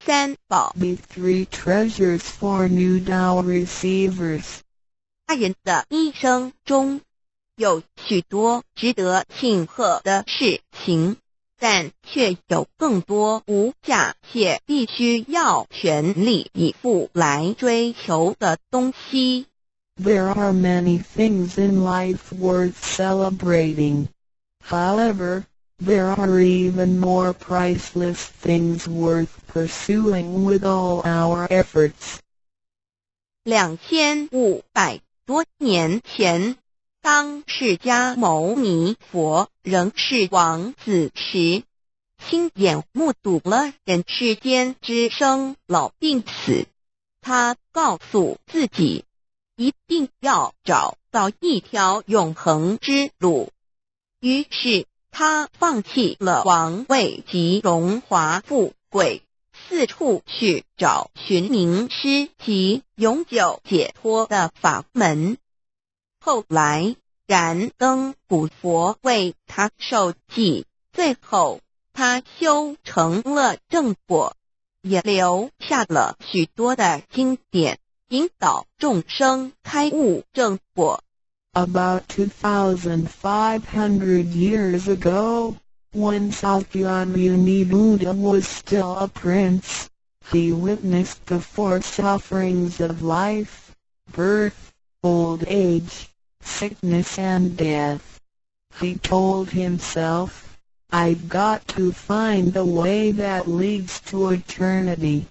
三宝 Be three treasures for new Tao receivers. 他人的一生中有许多值得庆贺的事情，但却有更多无价且必须要全力以赴来追求的东西。There are many things in life worth celebrating. However, there are even more priceless things worth pursuing with all our efforts. 2500多年前，当释迦牟尼佛仍是王子时，亲眼目睹了人世间之生老病死。他告诉自己，一定要找到一条永恒之路。于是他放弃了王位及荣华富贵，四处去找寻名师及永久解脱的法门。后来燃灯古佛为他受记，最后他修成了正果，也留下了许多的经典，引导众生开悟正果。About 2,500 years ago, when Sakyamuni Buddha was still a prince, he witnessed the four sufferings of life: birth, old age, sickness and death. He told himself, "I've got to find the way that leads to eternity."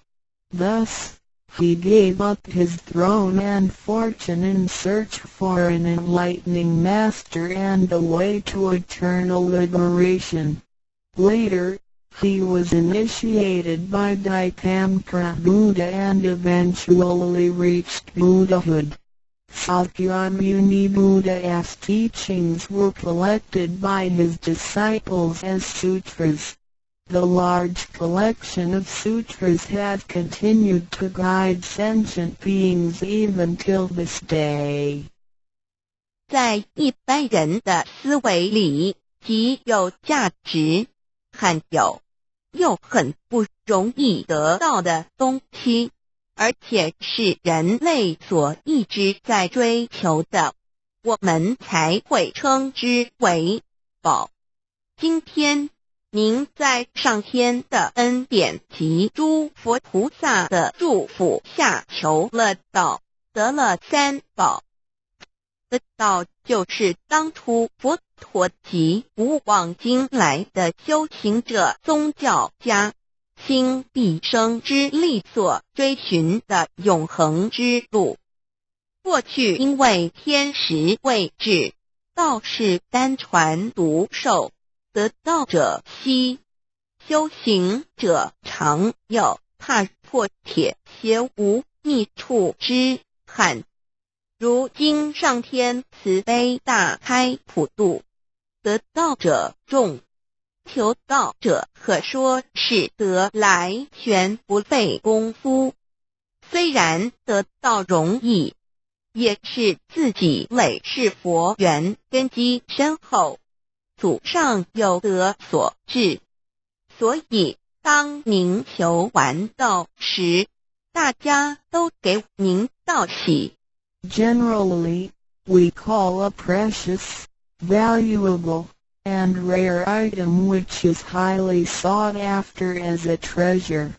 Thus, he gave up his throne and fortune in search for an enlightening master and a way to eternal liberation. Later, he was initiated by Daikamkara Buddha and eventually reached Buddhahood. Sakyamuni Buddha's teachings were collected by his disciples as sutras. The large collection of sutras has continued to guide sentient beings even till this day. 在一般人的思维里，极有价值、罕有又很不容易得到的东西，而且是人类所一直在追求的，我们才会称之为宝。今天您在上天的恩典及诸佛菩萨的祝福下求了道，得了三宝。得道就是当初佛陀及古往今来的修行者、宗教家倾毕生之力所追寻的永恒之路。过去因为天时未至，道是单传独授，得道者稀，修行者常有，踏破铁鞋无觅处之憾。如今上天慈悲大开普度，得道者众，求道者可说是得来全不费功夫。虽然得道容易，也是自己累世佛缘根基深厚，祖上有德所致。所以当您求完道时，大家都给您道喜。Generally, we call a precious, valuable, and rare item which is highly sought after as a treasure.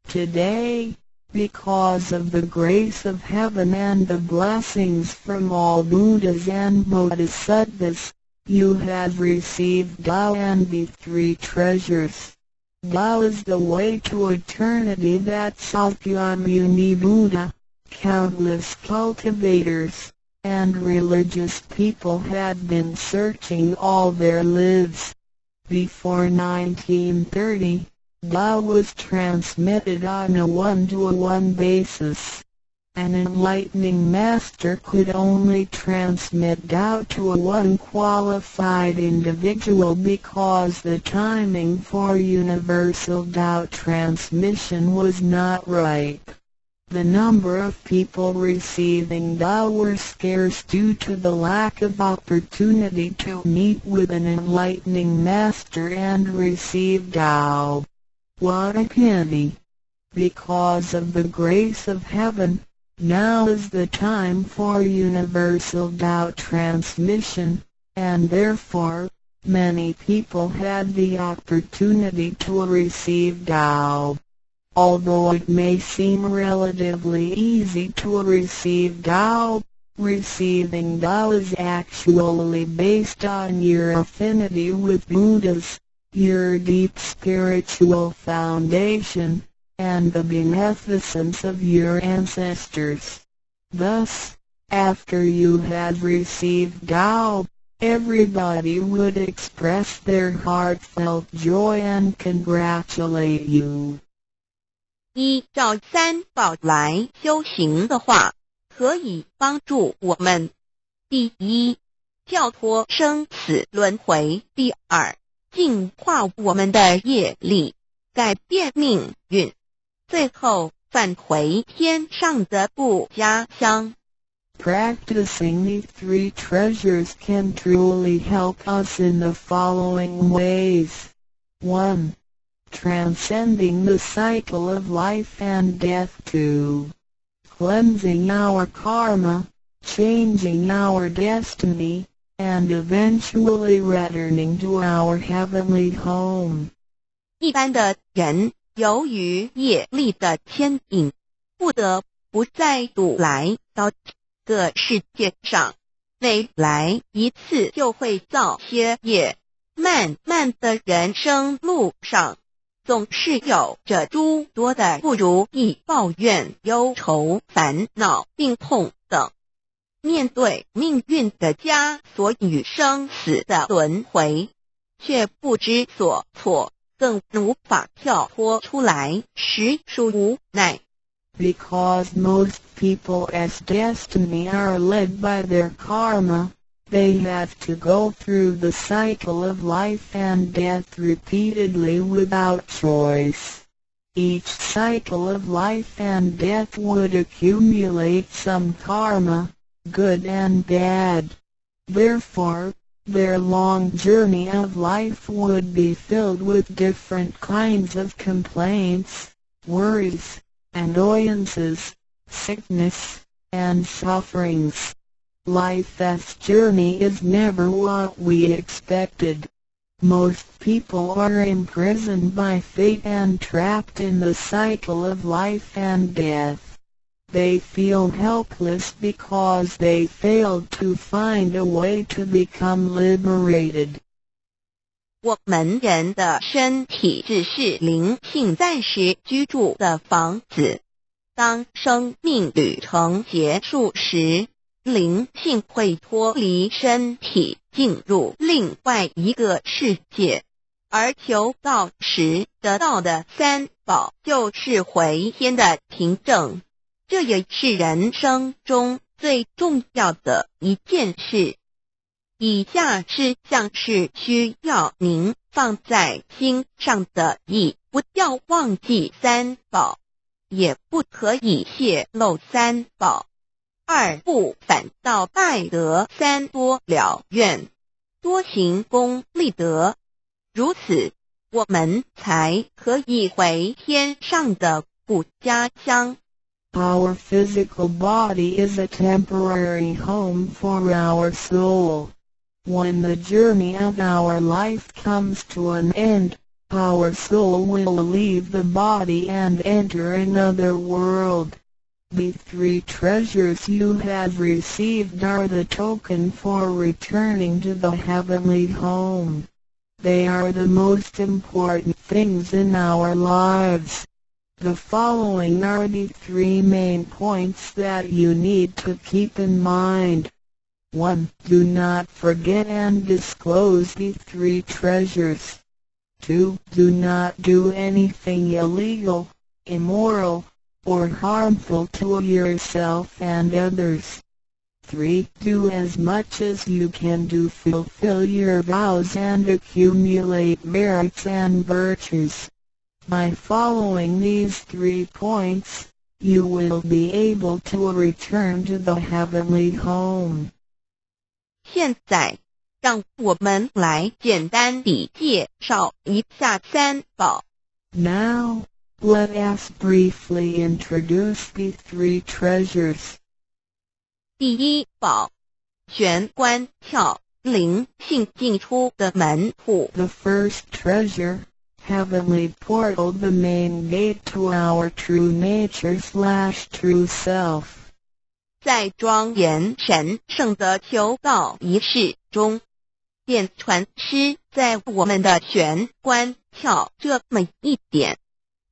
Today, because of the grace of heaven and the blessings from all Buddhas and Bodhisattvas, you have received Tao and the three treasures. Tao is the way to eternity that Sakyamuni Buddha, countless cultivators, and religious people had been searching all their lives. Before 1930, Tao was transmitted on a one-to-one basis. An enlightening master could only transmit Tao to a one qualified individual because the timing for universal Tao transmission was not ripe. The number of people receiving Tao were scarce due to the lack of opportunity to meet with an enlightening master and receive Tao. What a pity! Because of the grace of heaven, now is the time for universal Tao transmission, and therefore, many people had the opportunity to receive Tao. Although it may seem relatively easy to receive Tao, receiving Tao is actually based on your affinity with Buddhas, your deep spiritual foundation, and the beneficence of your ancestors. Thus, after you had received Tao, everybody would express their heartfelt joy and congratulate you. 依照三宝来修行的话，可以帮助我们：第一，跳脱生死轮回；第二，净化我们的业力，改变命运；最后返回天上的故家乡。Practicing these three treasures can truly help us in the following ways. 1. Transcending the cycle of life and death. 2. Cleansing our karma, changing our destiny, and eventually returning to our heavenly home. 一般的人由于业力的牵引，不得不再度来到这个世界上，每来一次就会造些业，漫漫的人生路上，总是有着诸多的不如意、抱怨、忧愁、烦恼、病痛等。面对命运的枷锁与生死的轮回，却不知所措，更无法跳脱出来，实属无奈。Because most people as destiny are led by their karma, they have to go through the cycle of life and death repeatedly without choice. Each cycle of life and death would accumulate some karma, good and bad. Therefore, their long journey of life would be filled with different kinds of complaints, worries, annoyances, sickness, and sufferings. Life's journey is never what we expected. Most people are imprisoned by fate and trapped in the cycle of life and death. They feel helpless because they failed to find a way to become liberated. 我们人的身体只是灵性暂时居住的房子，当生命旅程结束时，灵性会脱离身体，进入另外一个世界，而求道时得到的三宝就是回天的凭证。这也是人生中最重要的一件事。以下是像是需要您放在心上的，一不要忘记三宝，也不可以泄露三宝；二不反倒败德，三多了愿，多行功立德，如此我们才可以回天上的故家乡。Our physical body is a temporary home for our soul. When the journey of our life comes to an end, our soul will leave the body and enter another world. The three treasures you have received are the token for returning to the heavenly home. They are the most important things in our lives. The following are the three main points that you need to keep in mind. 1. Do not forget and disclose the three treasures. 2. Do not do anything illegal, immoral, or harmful to yourself and others. 3. Do as much as you can to fulfill your vows and accumulate merits and virtues. By following these 3 points, you will be able to return to the heavenly home. 现在，让我们来简单地介绍一下三宝。Now, Let us briefly introduce the three treasures. 第一宝，玄关窍，灵性进出的门户。The first treasure, heavenly portal, the main gate to our true nature/true self. 在庄严神圣的求道仪式中，便传师在我们的玄关窍这么一点，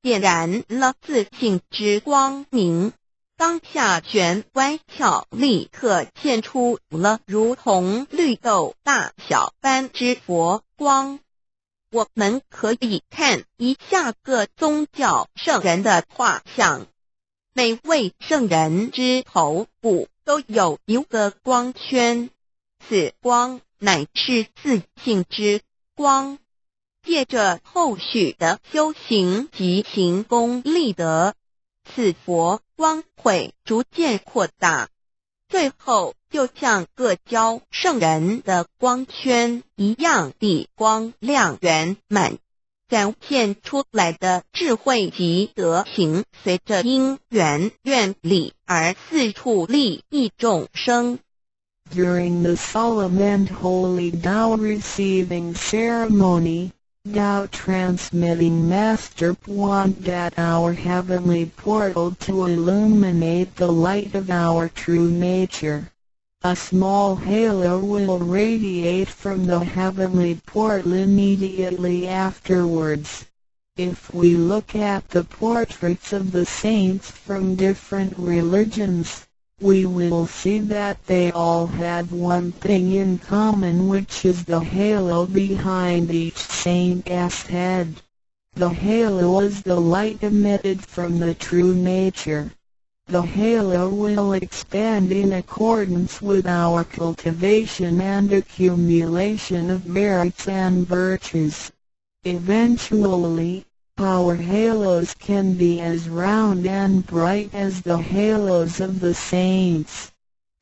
点燃了自性之光明。当下玄关窍立刻现出了如同绿豆大小般之佛光。我们可以看一下各宗教圣人的画像，每位圣人之头部都有一个光圈，此光乃是自性之光。借着后续的修行及行功立德，此佛光会逐渐扩大，最后就像各教圣人的光圈一样地光亮圆满，展现出来的智慧及德行，随着因缘愿力而四处利益众生。During the solemn and holy Tao receiving ceremony, Tao transmitting Master pointed at our heavenly portal to illuminate the light of our true nature. A small halo will radiate from the heavenly portal immediately afterwards. If we look at the portraits of the saints from different religions, we will see that they all had one thing in common, which is the halo behind each saint's head. The halo is the light emitted from the true nature. The halo will expand in accordance with our cultivation and accumulation of merits and virtues. Eventually, our halos can be as round and bright as the halos of the saints.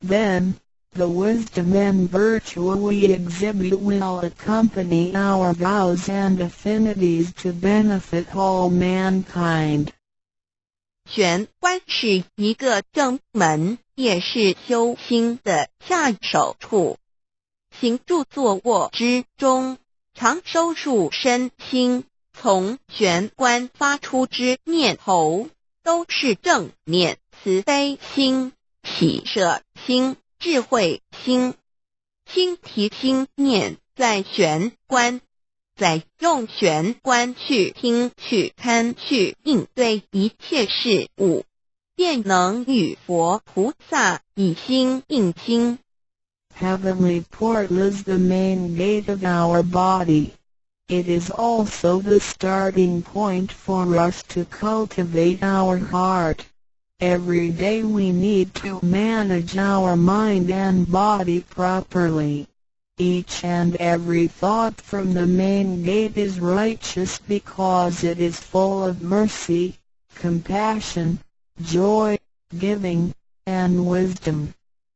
Then, the wisdom and virtue we exhibit will accompany our vows and affinities to benefit all mankind. 玄关是一个正门，也是修心的下手处。行住坐卧之中，常收束身心，从玄关发出之念头，都是正念、慈悲心、喜舍心、智慧心。心提心念在玄关，再用玄关去听、去看、去应对一切事物，便能与佛菩萨以心应心。Heavenly portal is the main gate of our body. It is also the starting point for us to cultivate our heart. Every day we need to manage our mind and body properly. Each and every thought from the main gate is righteous because it is full of mercy, compassion, joy, giving, and wisdom.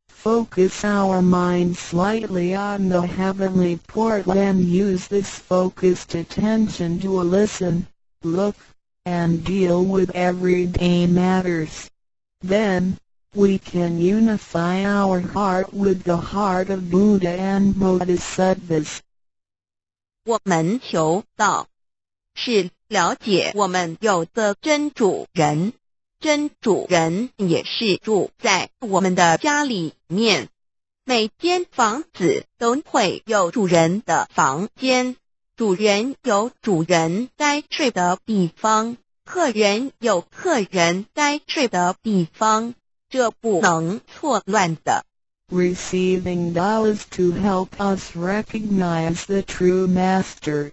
Focus our mind slightly on the heavenly portal and use this focused attention to listen, look, and deal with everyday matters. Then, we can unify our heart with the heart of Buddha and Bodhisattvas. 我们求道，是了解我们有的真主人。真主人也是住在我们的家里面，每间房子都会有主人的房间，主人有主人该睡的地方，客人有客人该睡的地方，这不能错乱的。Receiving Tao is to help us recognize the true master.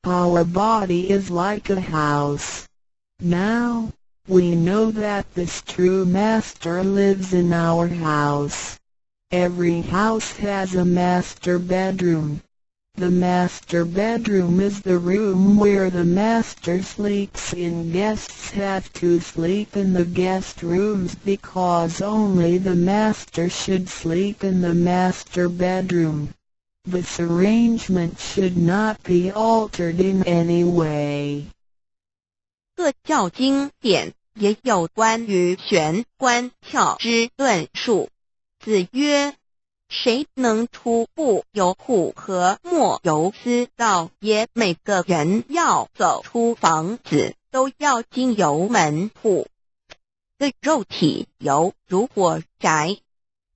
Our body is like a house. Now, we know that this true master lives in our house. Every house has a master bedroom. The master bedroom is the room where the master sleeps in. Guests have to sleep in the guest rooms because only the master should sleep in the master bedroom. This arrangement should not be altered in any way. 各教经典也有关于玄关窍之论述。子曰：谁能出不由户和莫由私道也？每个人要走出房子，都要经由门户。个肉体犹如火宅，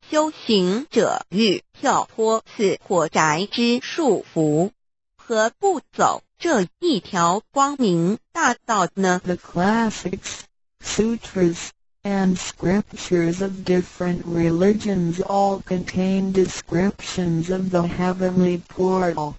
修行者欲跳脱此火宅之束缚，何不走这一条光明大道呢？ The classics, sutras, and scriptures of different religions all contain descriptions of the heavenly portal.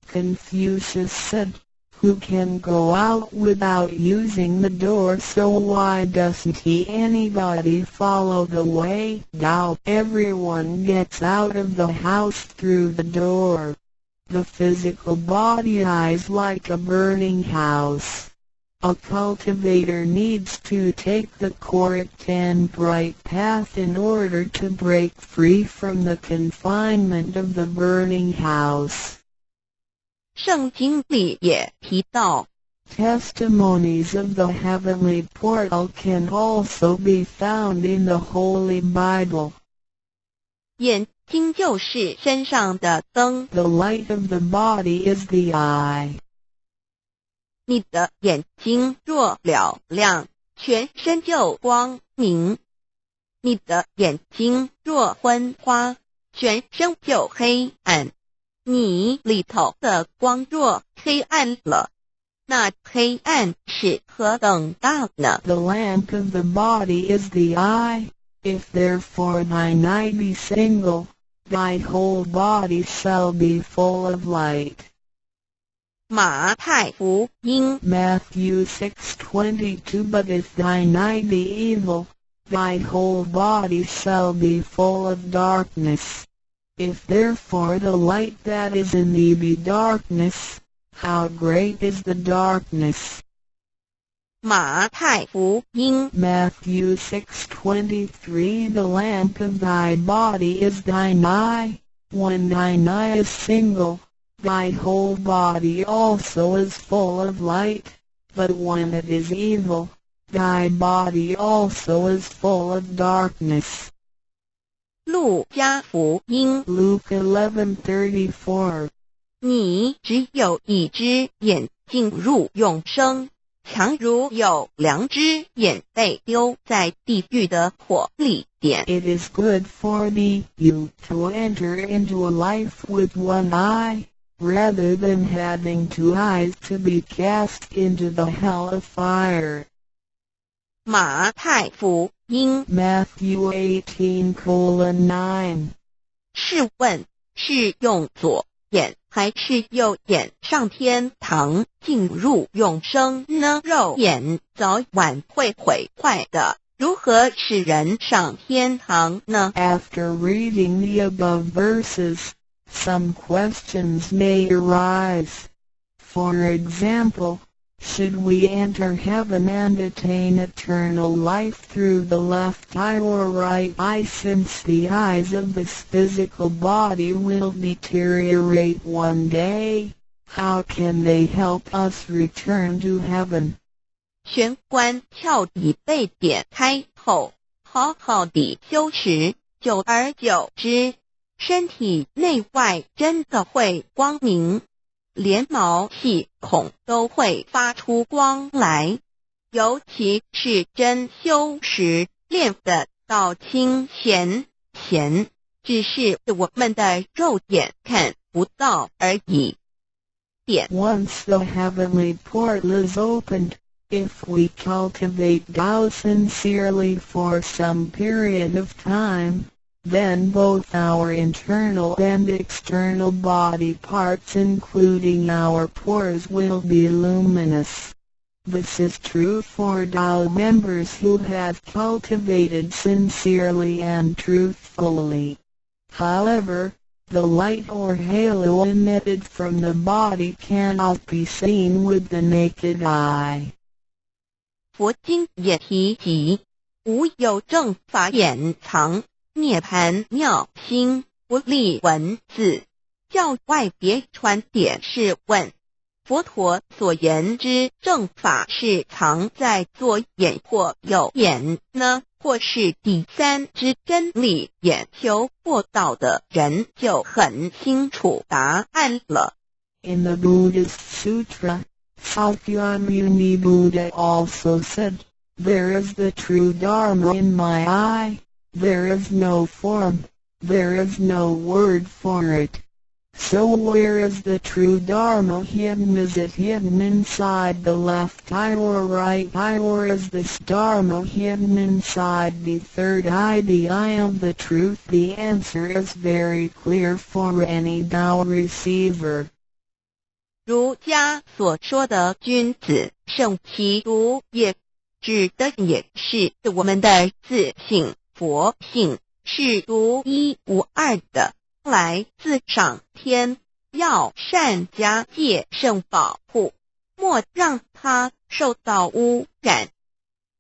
Confucius said, "Who can go out without using the door, so why doesn't anybody follow the way? Now everyone gets out of the house through the door." The physical body is like a burning house. A cultivator needs to take the correct and bright path in order to break free from the confinement of the burning house. 圣经里也提到 Testimonies of the heavenly portal can also be found in the Holy Bible. 眼睛就是身上的灯， The light of the body is the eye. 你的眼睛若了亮，全身就光明；你的眼睛若昏花，全身就黑暗。你里头的光若黑暗了，那黑暗是何等大呢？ The lamp of the body is the eye. If therefore thine eye be single, thy whole body shall be full of light. 马太福音 Matthew 6:22 But if thine eye be evil, thy whole body shall be full of darkness. If therefore the light that is in thee be darkness, how great is the darkness? 马太福音 Matthew 6:23 The lamp of thy body is thine eye. When thine eye is single, thy whole body also is full of light, but when it is evil, thy body also is full of darkness. 路加福音 Luke 11:34你只有一只眼进入永生，强如有两只眼被丢在地狱的火里点。 It is good for thee, you to enter into a life with one eye, rather than having two eyes to be cast into the hell of fire. 马太福音 Matthew 18:9试问是用左眼还是右眼上天堂进入永生呢？肉眼早晚会毁坏的，如何使人上天堂呢？ After reading the above verses, some questions may arise. For example, should we enter heaven and attain eternal life through the left eye or right eye, since the eyes of this physical body will deteriorate one day? How can they help us return to heaven? 玄关窍底被点开后，好好地修持，久而久之，身体内外真的会光明，连毛细孔都会发出光来，尤其是真修持练得到清闲，只是我们的肉眼看不到而已。点 Once the heavenly portal is opened, if we cultivate Tao sincerely for some period of time, then both our internal and external body parts, including our pores, will be luminous. This is true for Tao members who have cultivated sincerely and truthfully. However, the light or halo emitted from the body cannot be seen with the naked eye. 佛经也提及，无有正法掩藏，涅盘妙心，不立文字，教外别传点是问，佛陀所言之正法是藏在左眼或右眼呢，或是第三之真理眼，求佛道的人就很清楚答案了。In the Buddhist Sutra, Sakyamuni Buddha also said, "There is the true Dharma in my eye, there is no form, there is no word for it. So where is the true Dharma hidden? Is it hidden inside the left eye or right eye, or is this Dharma hidden inside the third eye, the eye of the truth?" The answer is very clear for any Tao receiver. 儒家所说的君子圣其独也，指的也是我们的自性，佛性是独一无二的，来自上天，要善加戒慎保护，莫让它受到污染。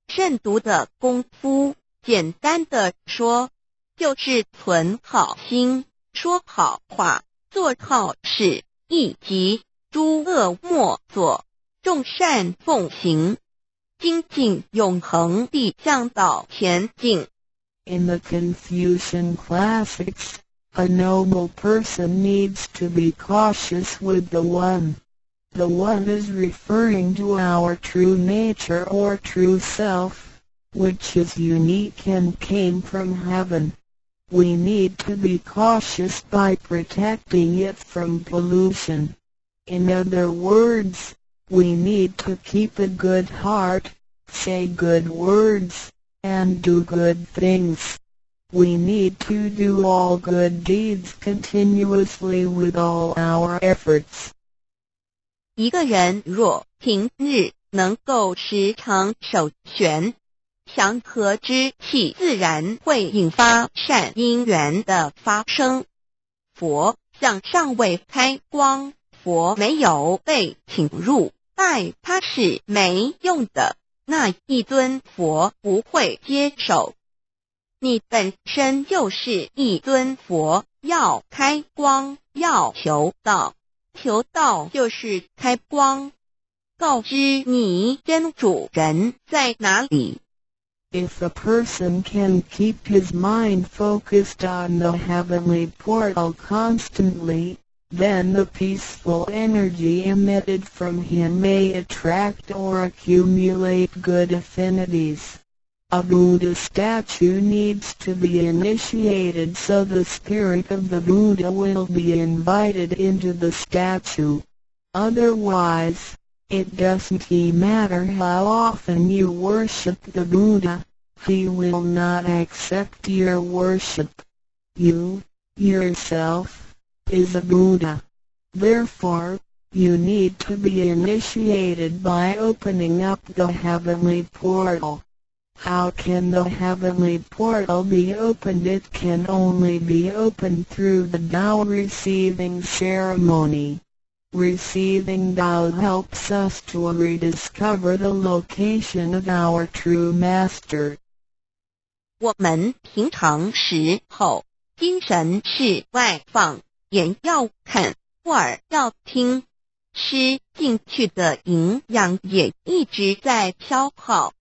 慎独的功夫，简单的说，就是存好心，说好话，做好事，以及诸恶莫作，众善奉行，精进永恒地向导前进。In the Confucian classics, a noble person needs to be cautious with the One. The One is referring to our true nature or true self, which is unique and came from heaven. We need to be cautious by protecting it from pollution. In other words, we need to keep a good heart, say good words, and do good things. We need to do all good deeds continuously with all our efforts. 一个人若平日能够时常守玄，祥和之气自然会引发善因缘的发生。佛像尚未开光，佛没有被请入，拜他是没用的，那一尊佛不会接受。你本身就是一尊佛，要开光，要求道，求道就是开光，告知你真主人在哪里。If a person can keep his mind focused on the heavenly portal constantly, then the peaceful energy emitted from him may attract or accumulate good affinities. A Buddha statue needs to be initiated so the spirit of the Buddha will be invited into the statue. Otherwise, it doesn't matter how often you worship the Buddha, he will not accept your worship. You, yourself, is a Buddha. Therefore, you need to be initiated by opening up the heavenly portal. How can the heavenly portal be opened? It can only be opened through the Tao receiving ceremony. Receiving Tao helps us to rediscover the location of our true master. 我们平常时候精神是外放，眼要看，耳要听，吃进去的营养也一直在消耗。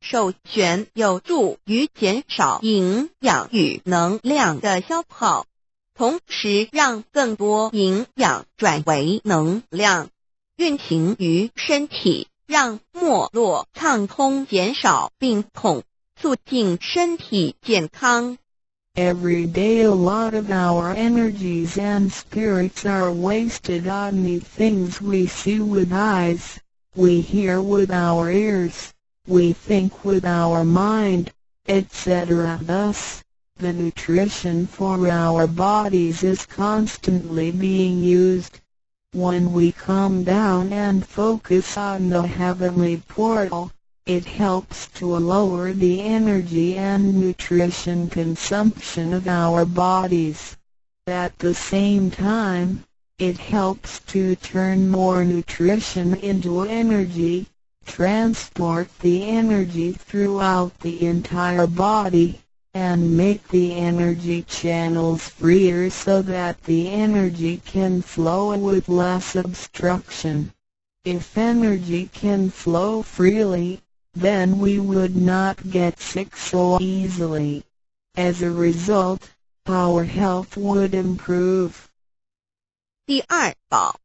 守玄有助于减少营养与能量的消耗，同时让更多营养转为能量，运行于身体，让脉络畅通，减少病痛，促进身体健康。Every day a lot of our energies and spirits are wasted on the things we see with eyes, we hear with our ears, we think with our mind, etc. Thus, the nutrition for our bodies is constantly being used. When we calm down and focus on the heavenly portal, it helps to lower the energy and nutrition consumption of our bodies. At the same time, it helps to turn more nutrition into energy, transport the energy throughout the entire body, and make the energy channels freer so that the energy can flow with less obstruction. If energy can flow freely, then we would not get sick so easily. As a result, our health would improve. 第二宝，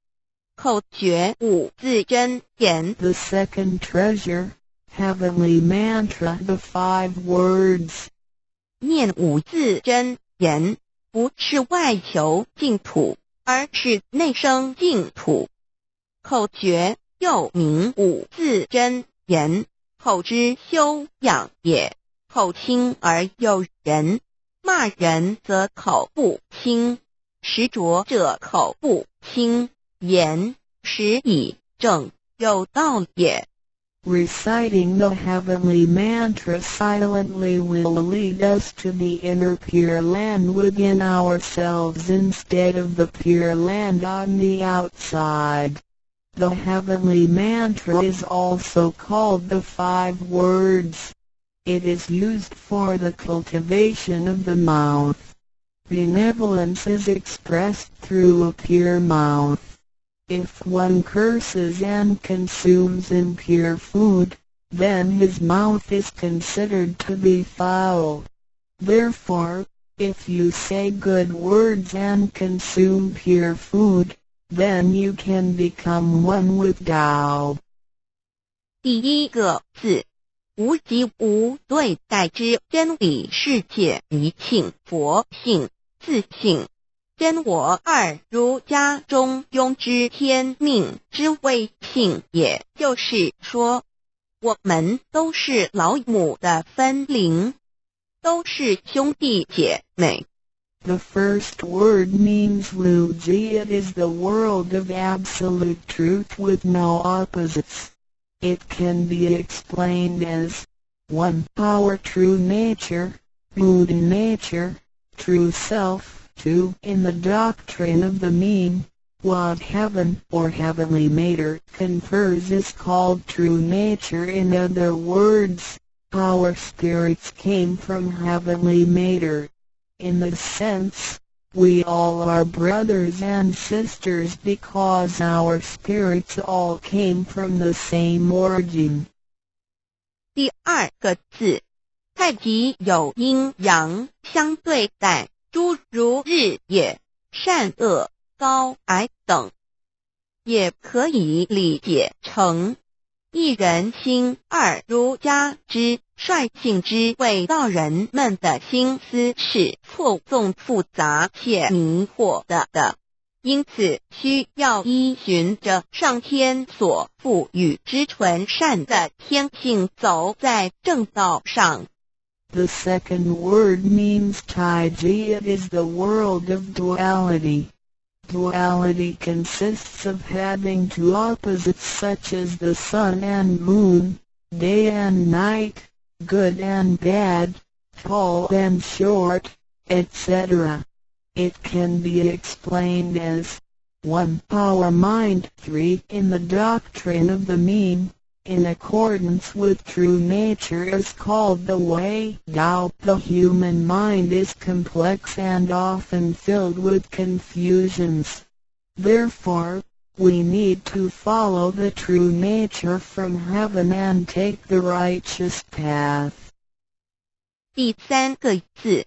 口诀五字真言。 The second treasure, heavenly mantra, the 5 words. 念五字真言，不是外求净土，而是内生净土。口诀又名五字真言，口之修养也。口轻而诱人，骂人则口不轻，实着者口不轻，言实以正，有道也。Reciting the heavenly mantra silently will lead us to the inner Pure Land within ourselves instead of the Pure Land on the outside. The heavenly mantra is also called the 5 words. It is used for the cultivation of the mouth. Benevolence is expressed through a pure mouth. If one curses and consumes impure food, then his mouth is considered to be foul. Therefore, if you say good words and consume pure food, then you can become one with Tao. 第一个字，无即无对待之真理世界一性佛性自性。真我二如家中庸之天命之谓性，也就是说，我们都是老母的分灵，都是兄弟姐妹。The first word means Luji. It is the world of absolute truth with no opposites. It can be explained as 1. Our true nature, Buddha nature, true self. 2. In the doctrine of the mean, what heaven or heavenly matter confers is called true nature. In other words, our spirits came from heavenly matter. In this sense, we all are brothers and sisters because our spirits all came from the same origin. 第二个字，太极有阴阳相对待。诸如日夜、善恶、高矮等，也可以理解成一人心二儒家之率性之谓道人们的心思是错综复杂且迷惑的，因此需要依循着上天所赋予之纯善的天性走在正道上。The second word means Taiji. It is the world of duality. Duality consists of having 2 opposites such as the sun and moon, day and night, good and bad, tall and short, etc. It can be explained as 1. Our mind. 3. In the doctrine of the mean, in accordance with true nature is called the way. Tao. The human mind is complex and often filled with confusions. Therefore, we need to follow the true nature from heaven and take the righteous path. 第三个字，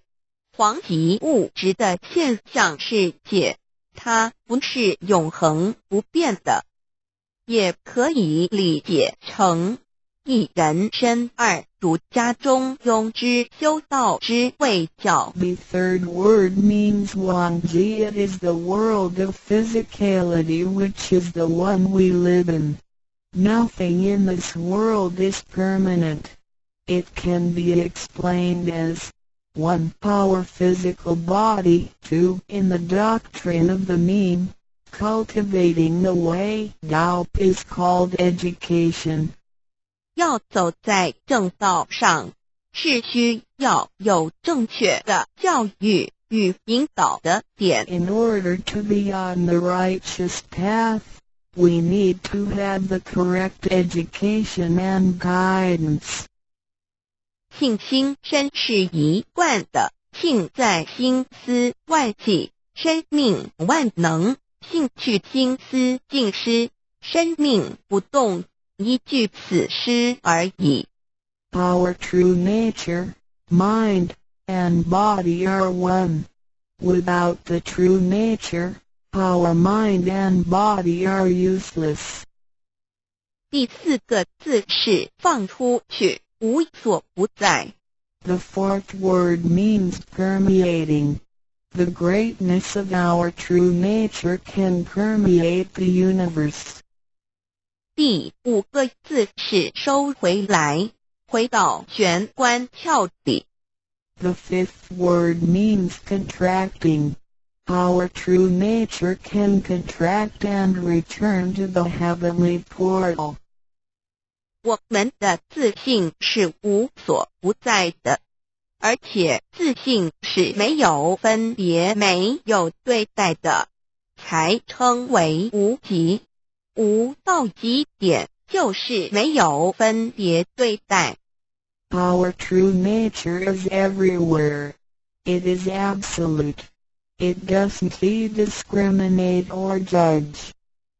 黄极物质的现象世界，它不是永恒不变的。也可以理解成一人身二儒家中庸之修道之谓教。 The third word means Wangji. It is the world of physicality which is the one we live in. Nothing in this world is permanent. It can be explained as 1. Our physical body. 2. In the doctrine of the mean, cultivating the way, Tao, is called education. 要走在正道上，是需要有正确的教育与引导的点。 In order to be on the righteous path, we need to have the correct education and guidance. 庆心身是一贯的，庆在心思万计，生命万能，兴趣心思尽失，生命不动，一句此诗而已。Our true nature, mind, and body are one. Without the true nature, our mind and body are useless. 第4个字是放出去，无所不在。The fourth word means permeating. The greatness of our true nature can permeate the universe. 第5个字是收回来，回到玄关窍里。The fifth word means contracting. Our true nature can contract and return to the heavenly portal. 我们的自信是无所不在的，而且自信是没有分别、没有对待的，才称为无极。无到极点就是没有分别对待。Our true nature is everywhere. It is absolute. It doesn't discriminate or judge.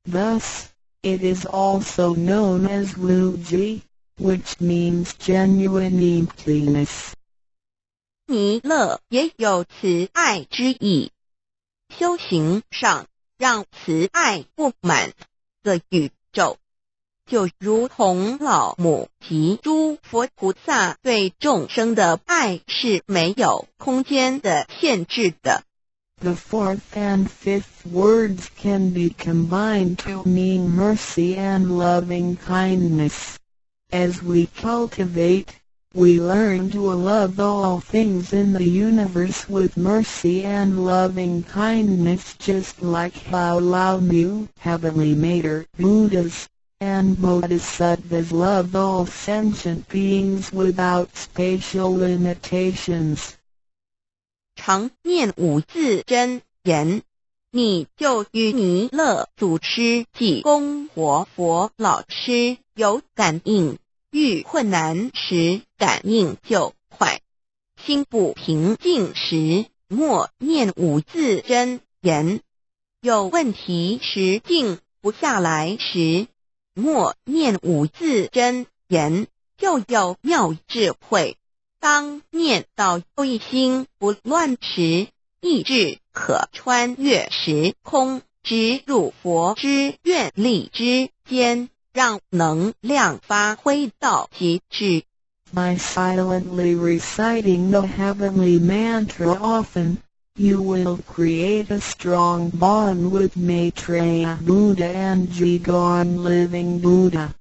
Thus, it is also known as Wuji, which means genuine emptiness. 弥勒也有慈爱之意，修行上让慈爱布满个宇宙，就如同老母及诸佛菩萨对众生的爱是没有空间的限制的。The fourth and fifth words can be combined to mean mercy and loving kindness. As we cultivate, we learn to love all things in the universe with mercy and loving kindness, just like how Lao Mu, Heavenly Mater, Buddhas, and Bodhisattvas love all sentient beings without spatial limitations. 常念5字真言，你就与弥勒祖师及供活佛老师有感应，遇困难时感应就快。心不平静时，默念5字真言；有问题时静不下来时，默念5字真言，就有妙智慧。当念到一心不乱时，意志可穿越时空，直入佛之愿力之间，让能量发挥到极致。By silently reciting the heavenly mantra often, you will create a strong bond with Maitreya Buddha and Jigon Living Buddha.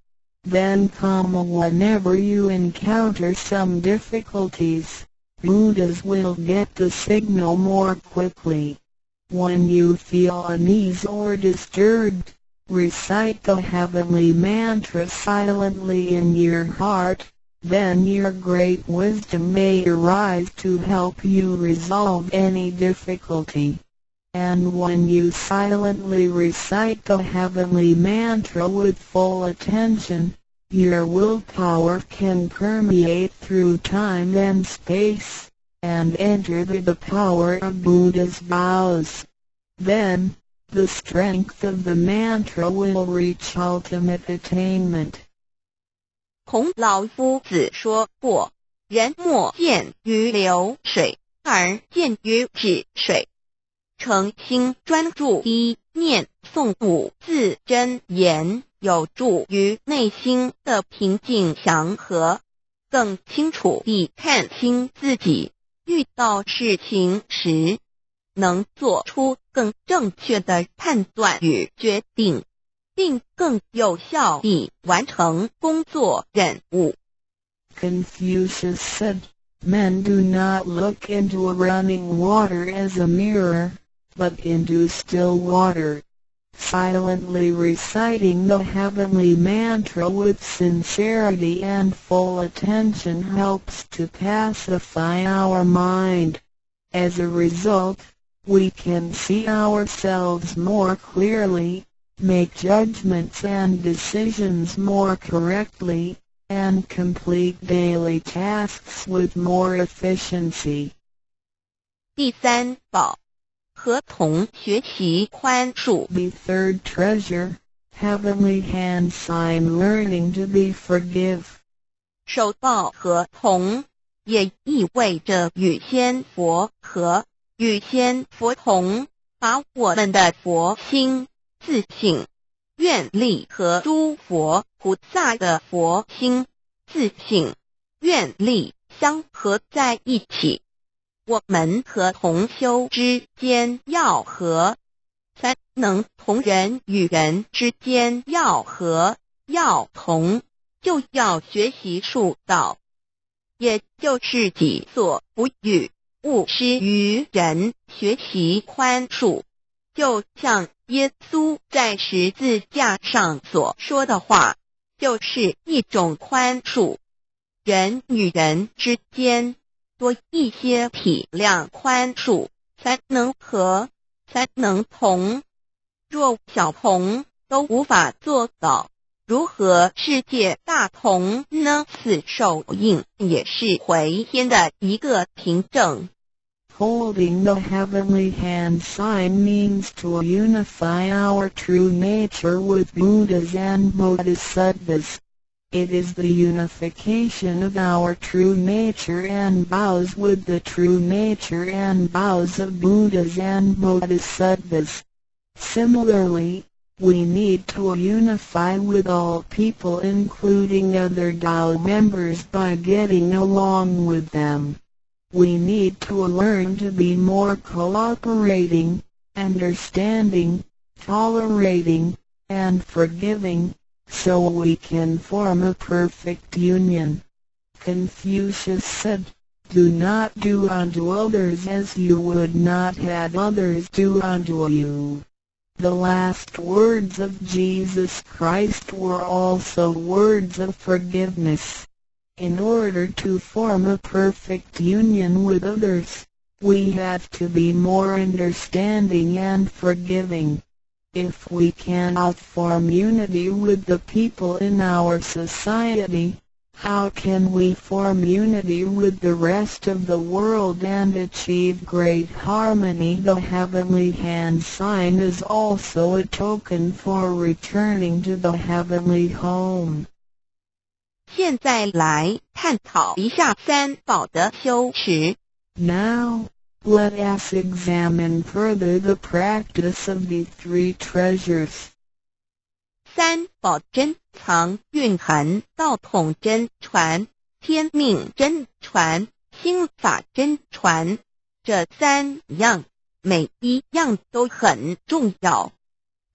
Then come whenever you encounter some difficulties, Buddhas will get the signal more quickly. When you feel unease or disturbed, recite the heavenly mantra silently in your heart, then your great wisdom may arise to help you resolve any difficulty. And when you silently recite the heavenly mantra with full attention, your willpower can permeate through time and space, and enter the power of Buddha's vows. Then, the strength of the mantra will reach ultimate attainment. 孔老夫子说过，人莫见于流水，而见于止水。诚心专注一念诵5字真言，有助于内心的平静祥和，更清楚地看清自己，遇到事情时能做出更正确的判断与决定，并更有效地完成工作任务。Confucius said, "Men do not look into running water as a mirror, but into still water." Silently reciting the heavenly mantra with sincerity and full attention helps to pacify our mind. As a result, we can see ourselves more clearly, make judgments and decisions more correctly, and complete daily tasks with more efficiency. 第三宝，合同学习宽恕。 The third treasure, heavenly hand sign learning to be forgive. 受报合同也意味着与仙佛合，与仙佛同，把我们的佛心、自性、愿力和诸佛菩萨的佛心、自性、愿力相合在一起。我们和同修之间要和，才能同人与人之间要和要同，就要学习恕道，也就是己所不欲，勿施于人，学习宽恕。就像耶稣在十字架上所说的话，就是一种宽恕。人与人之间多一些体谅宽恕，才能和，才能同。若小同都无法做到，如何世界大同呢？此手印也是回天的一个凭证。Holding the heavenly hand sign means to unify our true nature with Buddhas and Bodhisattvas. It is the unification of our true nature and vows with the true nature and vows of Buddhas and Bodhisattvas. Similarly, we need to unify with all people including other Tao members by getting along with them. We need to learn to be more cooperating, understanding, tolerating, and forgiving, so we can form a perfect union. Confucius said, "Do not do unto others as you would not have others do unto you." The last words of Jesus Christ were also words of forgiveness. In order to form a perfect union with others, we have to be more understanding and forgiving. If we cannot form unity with the people in our society, how can we form unity with the rest of the world and achieve great harmony? The heavenly hand sign is also a token for returning to the heavenly home. 现在来探讨一下三宝的修持。 Now, let us examine further the practice of the three treasures. 三宝珍藏蕴含道统真传、天命真传、心法真传，这三样每一样都很重要。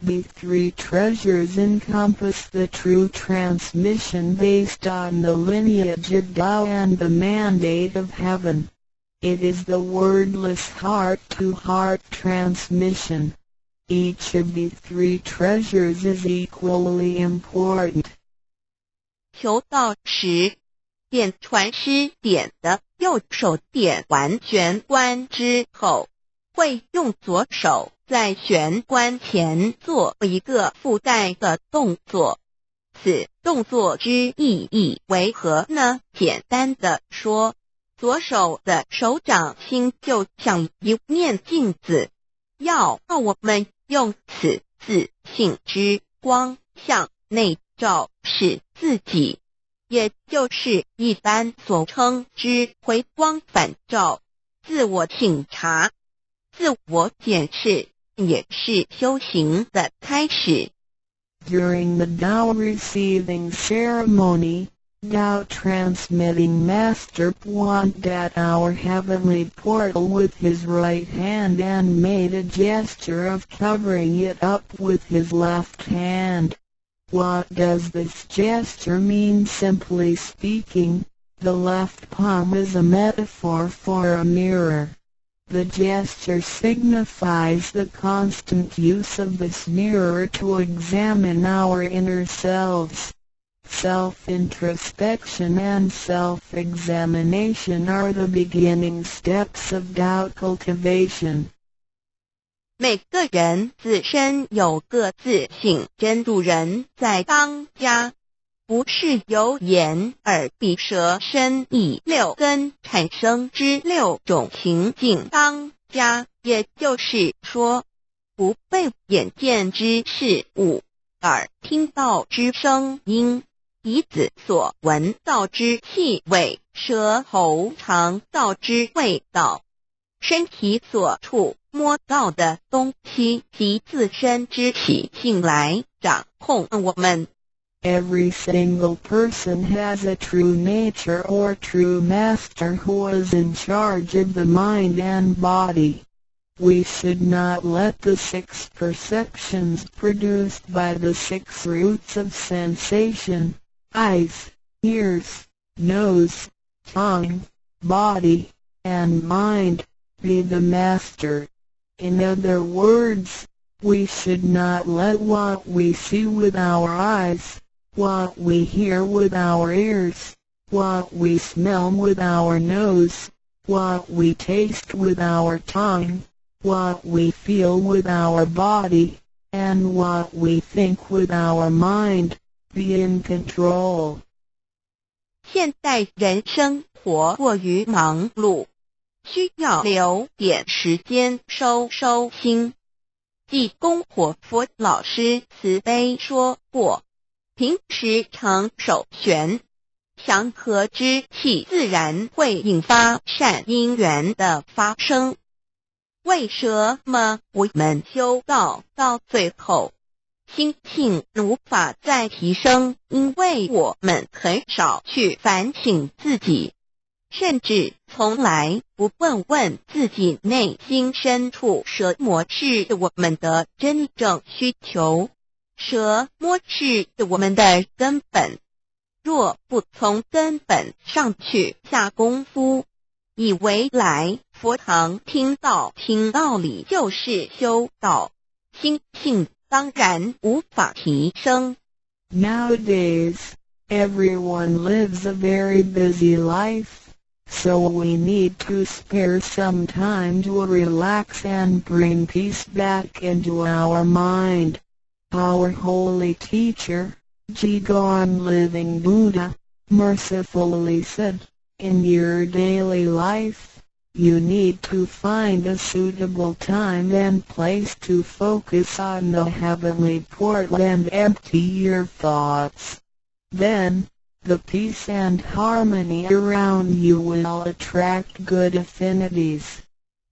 The three treasures encompass the true transmission based on the lineage of Tao and the mandate of heaven. It is the wordless heart-to-heart transmission. Each of the three treasures is equally important. 求道时，点传师点的右手点完玄关之后，会用左手在玄关前做一个附带的动作。此动作之意义为何呢？简单的说，左手的手掌心就像一面镜子，要我们用此自性之光向内照视自己，也就是一般所称之回光返照，自我省察、自我检视，也是修行的开始。During the Tao receiving ceremony, Tao transmitting Master pointed at our heavenly portal with his right hand and made a gesture of covering it up with his left hand. What does this gesture mean? Simply speaking, the left palm is a metaphor for a mirror. The gesture signifies the constant use of this mirror to examine our inner selves. Self-introspection and self-examination are the beginning steps of Tao cultivation. 每个人自身有个自性真主人在当家，不是由眼、耳、鼻、舌、身、意六根产生之六种情境当家，也就是说，不被眼见之事物、耳听到之声音、鼻子所闻到之气味、舌头尝到之味道、身体所触摸到的东西及自身之习性来掌控我们。Every single person has a true nature or true master who is in charge of the mind and body. We should not let the 6 perceptions produced by the 6 roots of sensation, eyes, ears, nose, tongue, body, and mind, be the master. In other words, we should not let what we see with our eyes, what we hear with our ears, what we smell with our nose, what we taste with our tongue, what we feel with our body, and what we think with our mind, be in control. 现代人生活过于忙碌，需要留点时间收心。济公活佛老师慈悲说过，平时常手旋，祥和之气自然会引发善因缘的发生。为什么我们修道到最后，心性无法再提升？因为我们很少去反省自己，甚至从来不问自己内心深处什么是我们的真正需求，什么是我们的根本。若不从根本上去下功夫，以为来佛堂听道理就是修道，心性当然无法提升。Nowadays, everyone lives a very busy life, so we need to spare some time to relax and bring peace back into our mind. Our holy teacher, Jigon Living Buddha, mercifully said, in your daily life, you need to find a suitable time and place to focus on the heavenly port and empty your thoughts. Then, the peace and harmony around you will attract good affinities.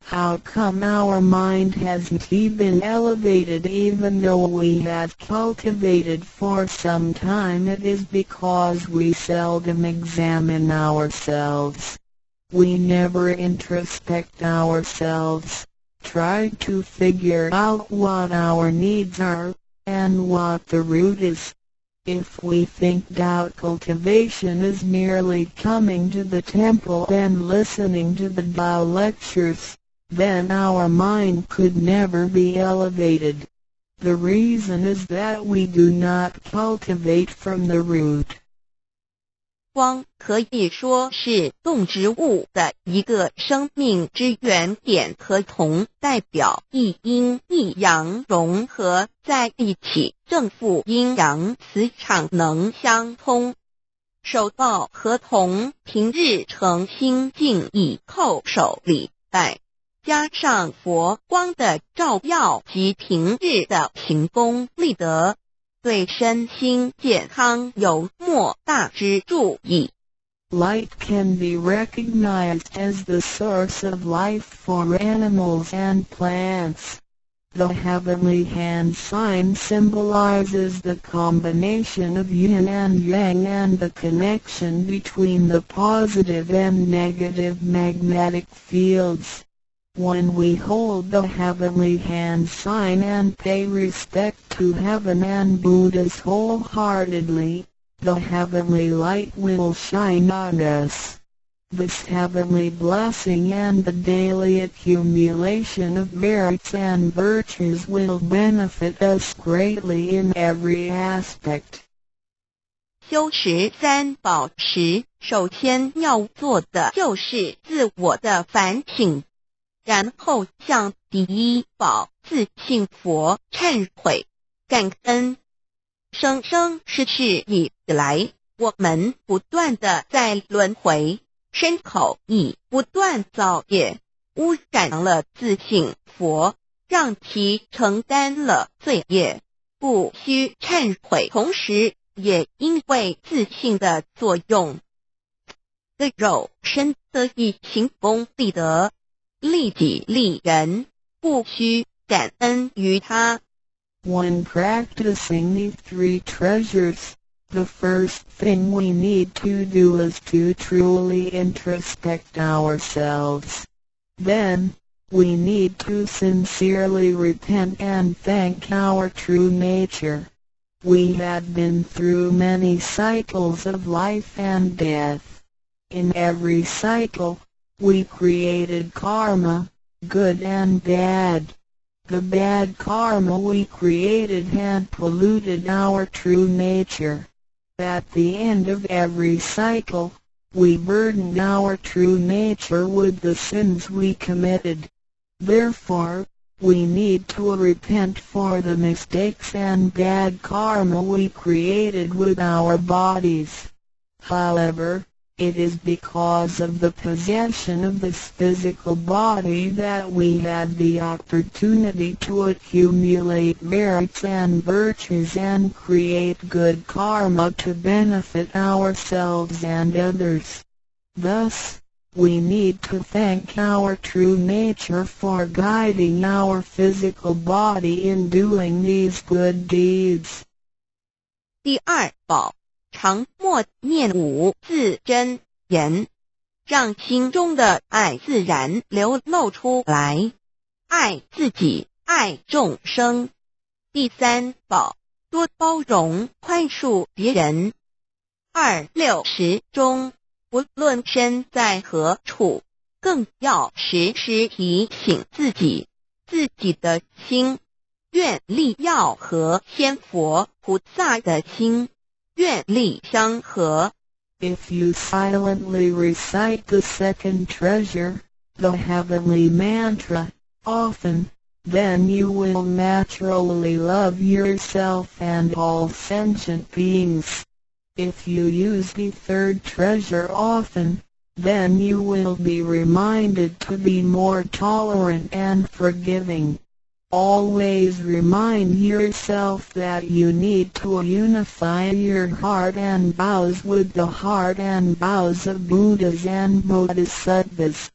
How come our mind hasn't been elevated even though we have cultivated for some time? It is because we seldom examine ourselves. We never introspect ourselves, try to figure out what our needs are, and what the root is. If we think doubt cultivation is merely coming to the temple and listening to the Tao lectures, then our mind could never be elevated. The reason is that we do not cultivate from the root. 光可以说是动植物的一个生命之原点和铜代表一阴一阳融合在一起，正负阴阳磁场能相通。手道和铜平日诚心敬意叩首礼拜，加上佛光的照耀及平日的行功立德，对身心健康有莫大之助益。Light can be recognized as the source of life for animals and plants. The heavenly hand sign symbolizes the combination of yin and yang and the connection between the positive and negative magnetic fields. When we hold the heavenly hand sign and pay respect to heaven and Buddhas wholeheartedly, the heavenly light will shine on us. This heavenly blessing and the daily accumulation of merits and virtues will benefit us greatly in every aspect. 修持三宝时，首先要做的就是自我的反省，然后向第一宝自信佛忏悔感恩。生生世世以来，我们不断地在轮回，身口意不断造业，污染了自信佛，让其承担了罪业，不需忏悔，同时也因为自信的作用，个肉身得以行功立德，利己利人，不需感恩于他。When practicing these three treasures, the first thing we need to do is to truly introspect ourselves. Then, we need to sincerely repent and thank our true nature. We had been through many cycles of life and death. In every cycle, we created karma, good and bad. The bad karma we created had polluted our true nature. At the end of every cycle, we burdened our true nature with the sins we committed. Therefore, we need to repent for the mistakes and bad karma we created with our bodies. However, it is because of the possession of this physical body that we had the opportunity to accumulate merits and virtues and create good karma to benefit ourselves and others. Thus, we need to thank our true nature for guiding our physical body in doing these good deeds. 第二宝，常默念五字真言，让心中的爱自然流露出来，爱自己，爱众生。第三宝，多包容宽恕别人。260中，不论身在何处，更要时时提醒自己的心，愿力要和仙佛菩萨的心，愿力相合。If you silently recite the second treasure, the heavenly mantra, often, then you will naturally love yourself and all sentient beings. If you use the third treasure often, then you will be reminded to be more tolerant and forgiving. Always remind yourself that you need to unify your heart and vows with the heart and vows of Buddhas and Bodhisattvas.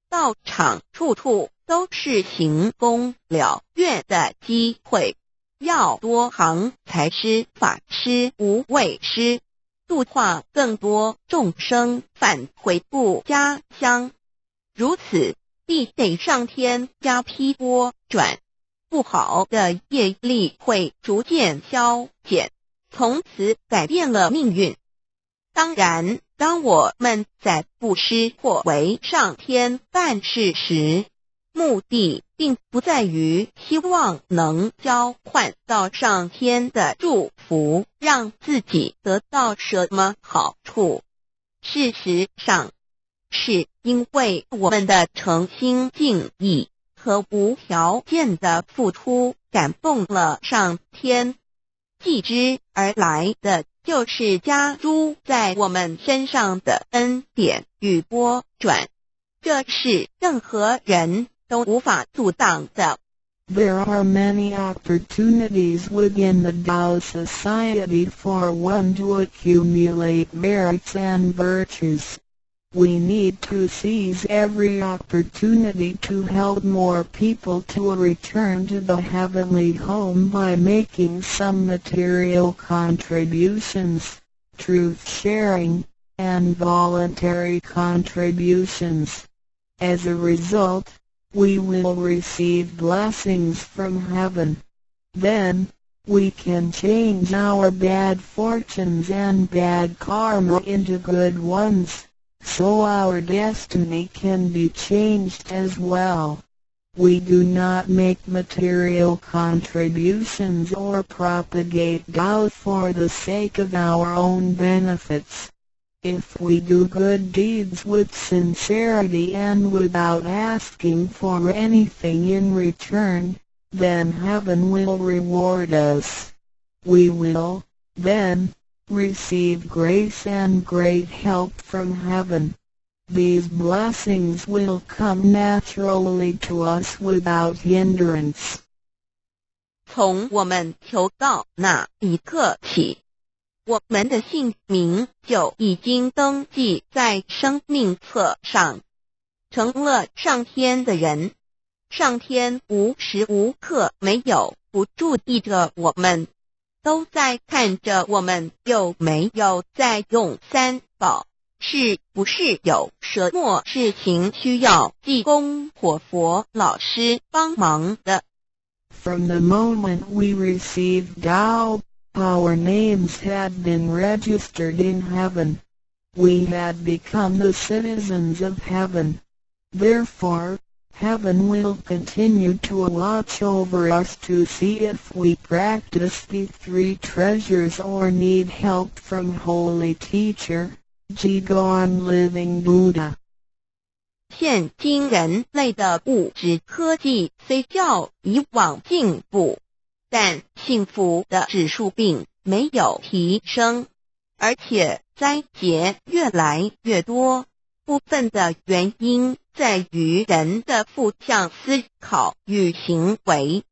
道场处处都是行功了愿的机会，要多行财施法施无畏施，度化更多众生返回不家乡。如此必得上天加批拨转，不好的业力会逐渐消减，从此改变了命运。当然，当我们在布施或为上天办事时，目的并不在于希望能交换到上天的祝福，让自己得到什么好处。事实上，是因为我们的诚心敬意和无条件的付出感动了上天，继之而来的就是加诸在我们身上的恩典与拨转，这是任何人都无法阻挡的。There are many opportunities within the Tao society for one to accumulate merits and virtues. We need to seize every opportunity to help more people to return to the heavenly home by making some material contributions, truth sharing, and voluntary contributions. As a result, we will receive blessings from heaven. Then, we can change our bad fortunes and bad karma into good ones, so our destiny can be changed as well. We do not make material contributions or propagate doubt for the sake of our own benefits. If we do good deeds with sincerity and without asking for anything in return, then heaven will reward us. we will, then, receive grace and great help from heaven. These blessings will come naturally to us without hindrance. 从我们求告那一刻起，我们的姓名就已经登记在生命册上，成了上天的人。上天无时无刻没有不注意着我们，都在看着我们有没有在用三宝，是不是有什么事情需要济公活佛老师帮忙的。From the moment we received Tao, our names had been registered in heaven. We had become the citizens of heaven. Therefore, heaven will continue to watch over us to see if we practice the three treasures or need help from Holy Teacher, Jigon Living Buddha. 现今人类的物质科技虽较以往进步，但幸福的指数并没有提升，而且灾劫越来越多。部分的原因在于人的负向思考与行为，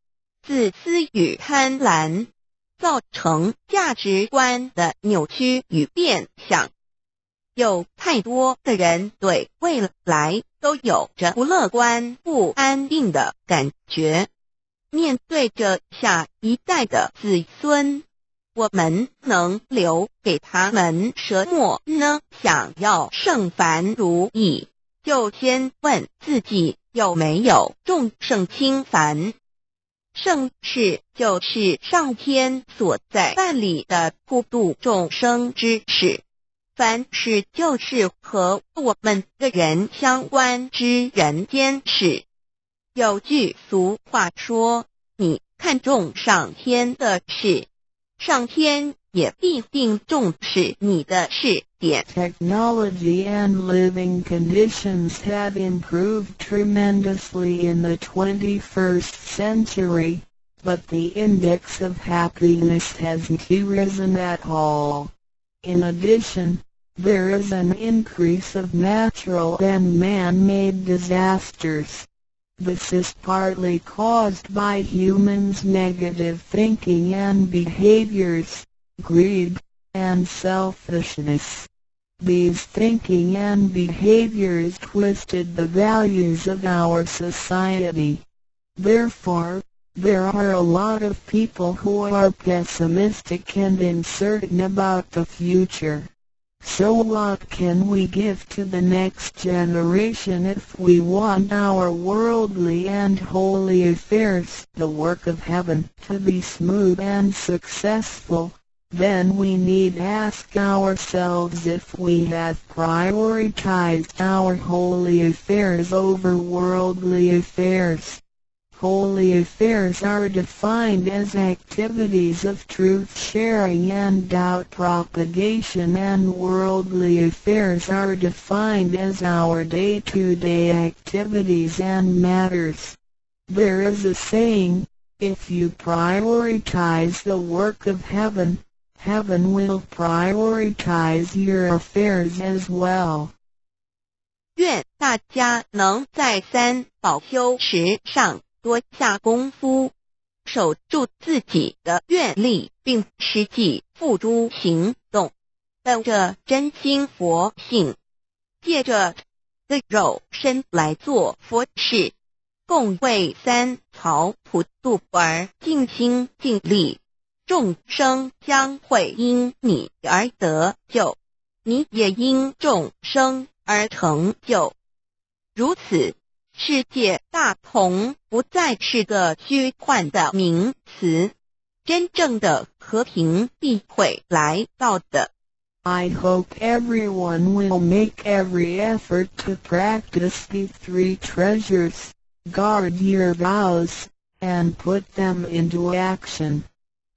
自私与贪婪，造成价值观的扭曲与变相。有太多的人对未来都有着不乐观、不安定的感觉。面对着下一代的子孙，我们能留给他们什么呢？想要圣凡如意，就先问自己有没有众圣轻凡。圣事就是上天所在办理的普度众生之事，凡事就是和我们个人相关之人间事。有句俗话说，你看重上天的事，上天也必定重视你的事点。 Technology and living conditions have improved tremendously in the 21st century, but the index of happiness hasn't risen at all. In addition, there is an increase of natural and man-made disasters. This is partly caused by humans' negative thinking and behaviors, greed, and selfishness. These thinking and behaviors twisted the values of our society. Therefore, there are a lot of people who are pessimistic and uncertain about the future. So what can we give to the next generation if we want our worldly and holy affairs, the work of heaven, to be smooth and successful? Then we need ask ourselves if we have prioritized our holy affairs over worldly affairs. Holy affairs are defined as activities of truth-sharing and doubt propagation, and worldly affairs are defined as our day-to-day activities and matters. There is a saying, if you prioritize the work of heaven, heaven will prioritize your affairs as well. 愿大家能在三宝修持上多下功夫，守住自己的愿力，并实际付诸行动，本着真心佛性，借着的肉身来做佛事，共为三曹普度而尽心尽力，众生将会因你而得救，你也因众生而成就。如此，世界大同不再是个虚幻的名词，真正的和平必会来到的。I hope everyone will make every effort to practice the three treasures, guard your vows, and put them into action.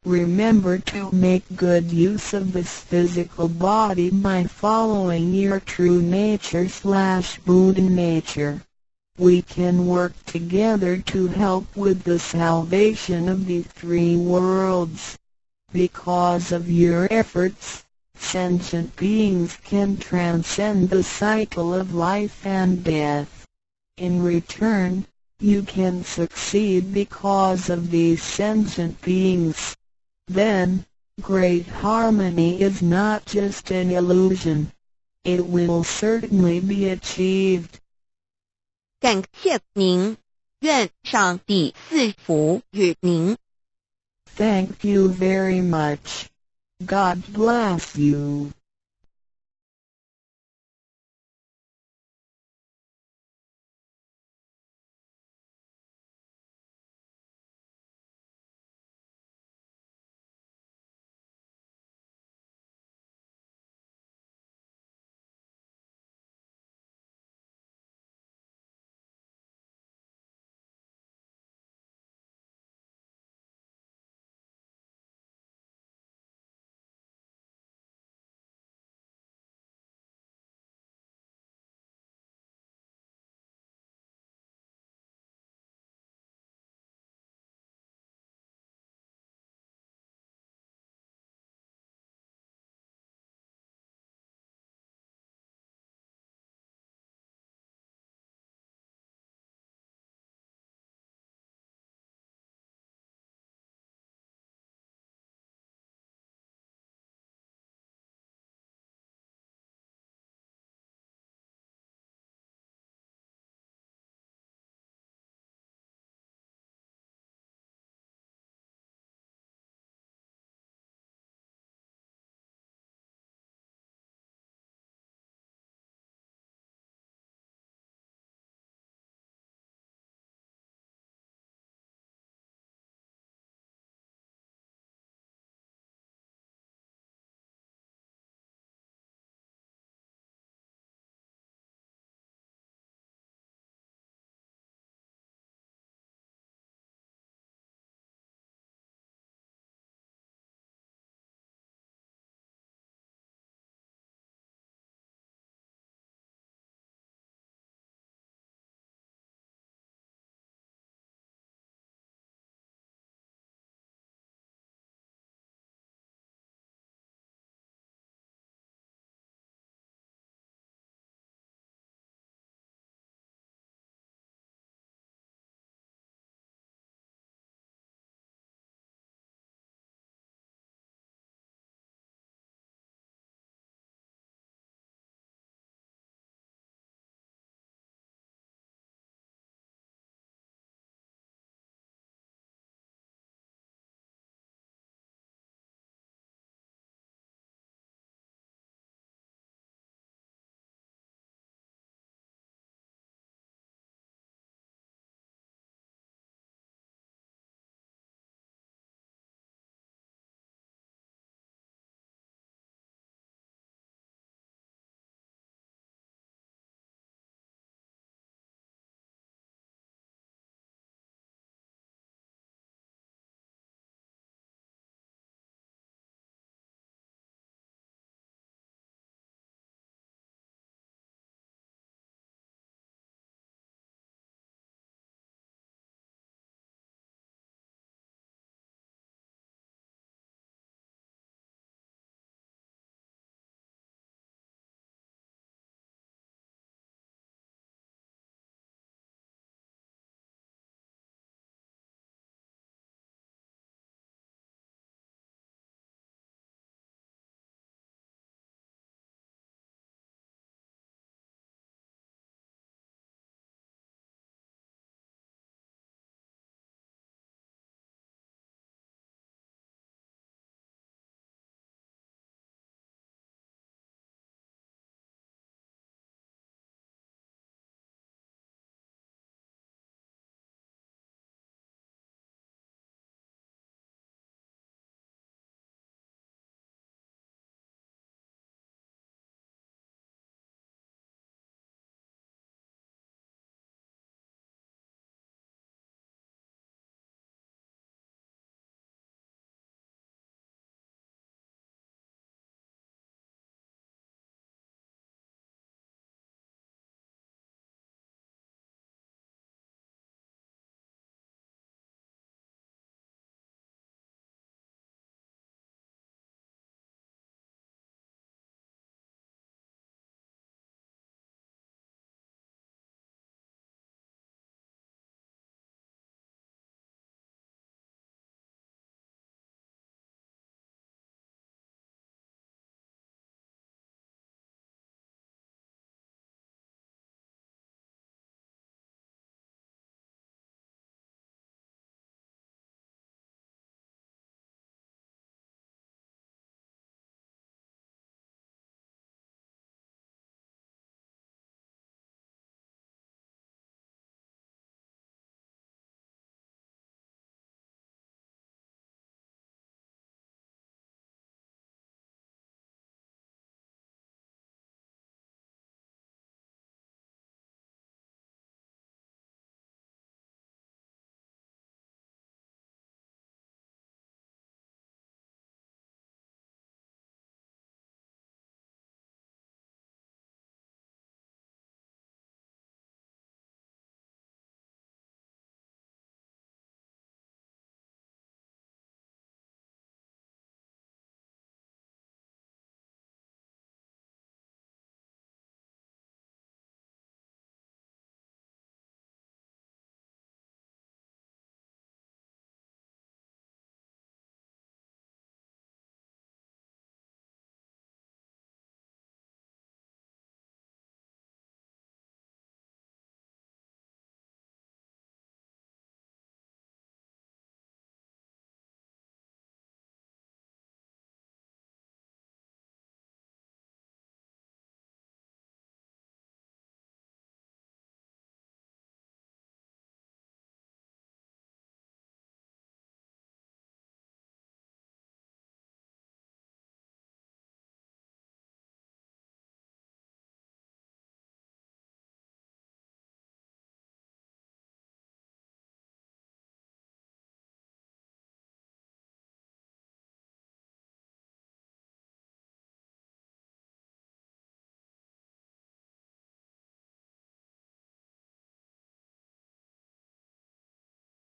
Remember to make good use of this physical body by following your true nature/Buddha nature. We can work together to help with the salvation of the three worlds. Because of your efforts, sentient beings can transcend the cycle of life and death. In return, you can succeed because of these sentient beings. Then, great harmony is not just an illusion. It will certainly be achieved. 感谢您，愿上帝赐福与您。Thank you very much. God bless you.